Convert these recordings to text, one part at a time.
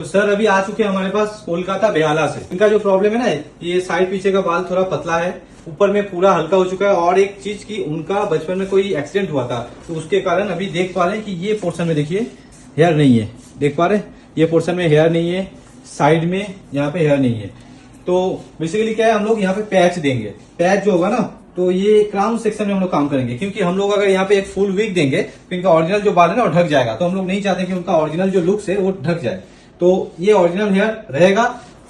तो सर अभी आ चुके हैं हमारे पास कोलकाता बेहाला से। इनका जो प्रॉब्लम है ना, ये साइड पीछे का बाल थोड़ा पतला है, ऊपर में पूरा हल्का हो चुका है। और एक चीज की उनका बचपन में कोई एक्सीडेंट हुआ था, तो उसके कारण अभी देख पा रहे हैं कि ये पोर्शन में देखिए हेयर नहीं है। देख पा रहे हैं, ये पोर्शन में हेयर नहीं है, साइड में यहाँ पे हेयर नहीं है। तो बेसिकली क्या है, हम लोग यहाँ पे पैच देंगे। पैच जो होगा ना, तो ये क्राउन सेक्शन में हम लोग काम करेंगे, क्योंकि हम लोग अगर यहाँ पे एक फुल विग देंगे तो इनका ओरिजिनल जो बाल है ना वो ढक जाएगा। तो हम लोग नहीं चाहते कि उनका ओरिजिनल जो लुक्स है वो ढक जाए। तो ये ओरिजिनल हेयर रहेगा।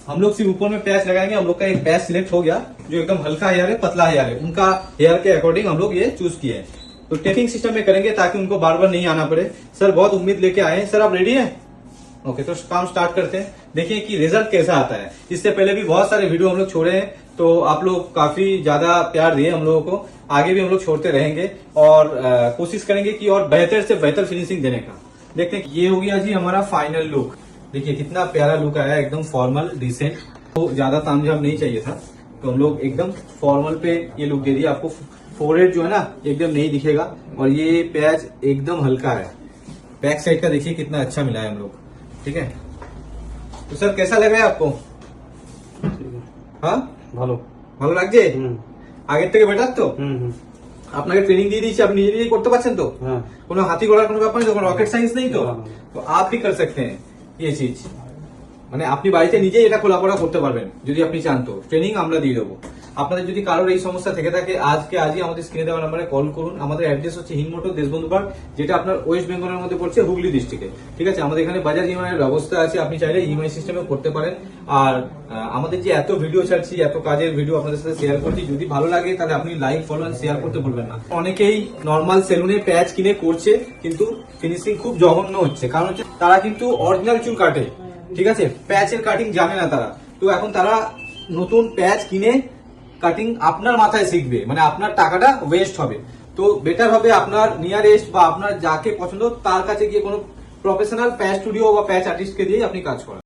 हम लोग सिर्फ ऊपर में पैच लगाएंगे। हम लोग का एक पैच सिलेक्ट हो गया जो एकदम हल्का हेयर है, पतला हेयर है, उनका हेयर के अकॉर्डिंग हम लोग ये चूज किए हैं। तो टेपिंग सिस्टम में करेंगे ताकि उनको बार बार नहीं आना पड़े। सर बहुत उम्मीद लेके आए हैं। सर आप रेडी हैं? ओके, तो काम स्टार्ट करते हैं। देखिए कि रिजल्ट कैसा आता है। इससे पहले भी बहुत सारे वीडियो हम लोग छोड़े हैं, तो आप लोग काफी ज्यादा प्यार दिए हम लोगों को। आगे भी हम लोग छोड़ते रहेंगे और कोशिश करेंगे कि और बेहतर से बेहतर फिनिशिंग देने का। देखते हैं, ये हो गया जी हमारा फाइनल लुक। देखिए कितना प्यारा लुक आया, एकदम फॉर्मल डिसेंट। तो ज्यादा तामझाम नहीं चाहिए था, तो हम लोग एकदम फॉर्मल पे ये लुक दे दिया। आपको फोरहेड जो है ना एकदम नहीं दिखेगा, और ये पैच एकदम हल्का है। बैक साइड का देखिए कितना अच्छा मिला है हम लोग। ठीक है, तो सर कैसा लग रहा है आपको? हाँ ভালো ভালো লাগছে? আগের থেকে বেটার তো? আপনাকে ট্রেনিং দিয়ে দিয়েছি, আপনি নিজে নিজে করতে পারছেন তো? কোনো হাতি ঘোড়ার কোনো ব্যাপার নেই তো, কোনো রকেট সায়েন্স নেই তো? তো आप भी कर सकते हैं ये चीज। মানে আপনি বাড়িতে নিজেই এটা খোলাপড়া করতে পারবেন যদি আপনি চান। তো ট্রেনিং আমরা দিয়ে দেবো। আপনাদের যদি কারোর এই সমস্যা থেকে থাকে, আজই আমাদের স্ক্রিনে দেওয়া নাম্বারে কল করুন। আমাদের অ্যাড্রেস হচ্ছে হিনমোটো দেশবন্ধু পার্ক, যেটা আপনার ওয়েস্ট বেঙ্গলের মধ্যে পড়ছে, হুগলি ডিস্ট্রিক্টে। ঠিক আছে, আমাদের এখানে বাজাজ ইএমআই এর ব্যবস্থা আছে, আপনি চাইলে ইএমআই সিস্টেমে করতে পারেন। আর আমাদের যে এত ভিডিও ছাড়ছি, এত কাজের ভিডিও আপনাদের সাথে শেয়ার করছি, যদি ভালো লাগে তাহলে আপনি লাইক, ফলো এন্ড শেয়ার করতে ভুলবেন না। অনেকেই নর্মাল সেলুনে প্যাচ কিনে করছে, কিন্তু ফিনিশিং খুব জঘন্য হচ্ছে। কারণ হচ্ছে তারা কিন্তু অরিজিনাল চুল কাটে, ঠিক আছে, প্যাচের কাটিং জানে না তারা। তো এখন তারা নতুন প্যাচ কিনে কাটিং আপনার মাথায় শিখবে, মানে আপনার টাকাটা ওয়েস্ট হবে। তো বেটার হবে আপনার নিয়ারেস্ট বা আপনার যাকে পছন্দ তার কাছে গিয়ে কোনো প্রফেশনাল প্যাচ স্টুডিও বা প্যাচ আর্টিস্টকে দিয়ে আপনি কাজ করেন।